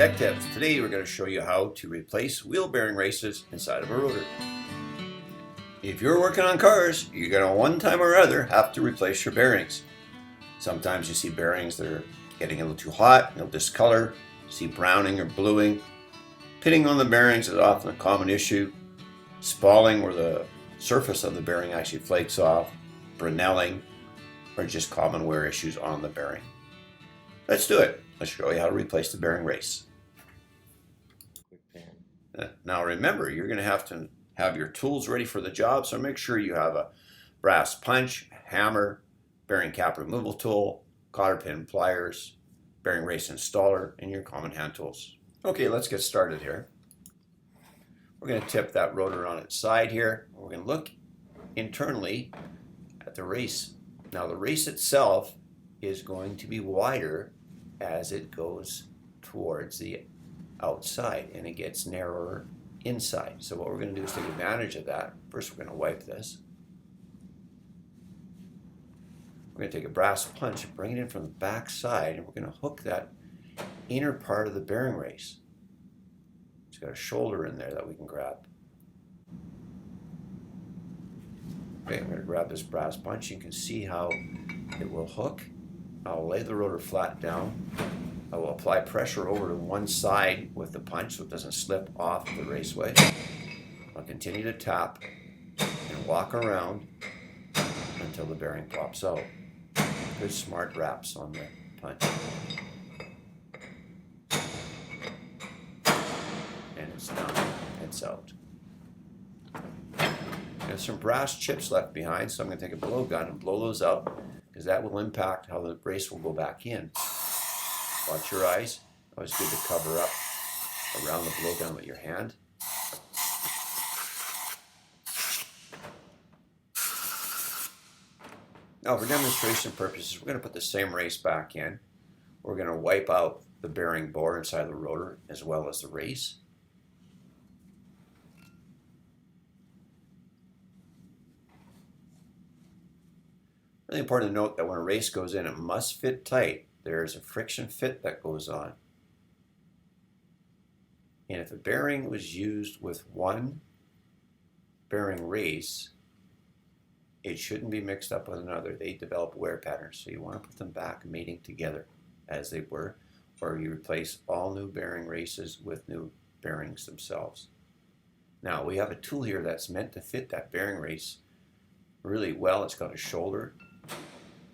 Tech Tips. Today we're going to show you how to replace wheel bearing races inside of a rotor. If you're working on cars, you're going to one time or other have to replace your bearings. Sometimes you see bearings that are getting a little too hot, they'll discolor, you see browning or bluing. Pitting on the bearings is often a common issue. Spalling, where the surface of the bearing actually flakes off, Brinelling, or just common wear issues on the bearing. Let's do it. Let's show you how to replace the bearing race. Now remember, you're going to have your tools ready for the job, so make sure you have a brass punch, hammer, bearing cap removal tool, cotter pin pliers, bearing race installer, and your common hand tools. Okay, let's get started here. We're going to tip that rotor on its side here. We're going to look internally at the race. Now the race itself is going to be wider as it goes towards the outside and it gets narrower inside. So what we're going to do is take advantage of that. First we're going to wipe this. We're going to take a brass punch and bring it in from the back side, and we're going to hook that inner part of the bearing race. It's got a shoulder in there that we can grab. Okay, I'm going to grab this brass punch. You can see how it will hook. I'll lay the rotor flat down. I will apply pressure over to one side with the punch so it doesn't slip off the raceway. I'll continue to tap and walk around until the bearing pops out. Good smart wraps on the punch. And it's done. It's out. There's some brass chips left behind, so I'm going to take a blow gun and blow those out, because that will impact how the race will go back in. Watch your eyes. Always good to cover up around the blowgun with your hand. Now for demonstration purposes, we're going to put the same race back in. We're going to wipe out the bearing bore inside the rotor as well as the race. Really important to note that when a race goes in, it must fit tight. There's a friction fit that goes on. And if a bearing was used with one bearing race, it shouldn't be mixed up with another. They develop wear patterns, so you want to put them back mating together as they were, or you replace all new bearing races with new bearings themselves. Now we have a tool here that's meant to fit that bearing race really well. It's got a shoulder.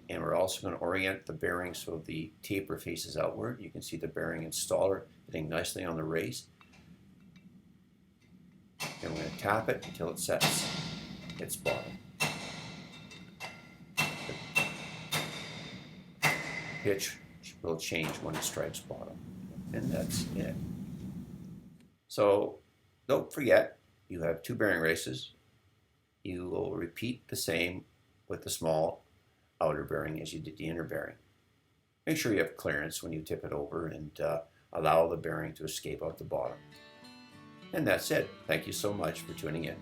And we're also going to orient the bearing so the taper faces outward. You can see the bearing installer fitting nicely on the race. And we're going to tap it until it sets its bottom. The pitch will change when it strikes bottom. And that's it. So don't forget, you have two bearing races. You will repeat the same with the small outer bearing as you did the inner bearing. Make sure you have clearance when you tip it over and allow the bearing to escape out the bottom. And that's it. Thank you so much for tuning in.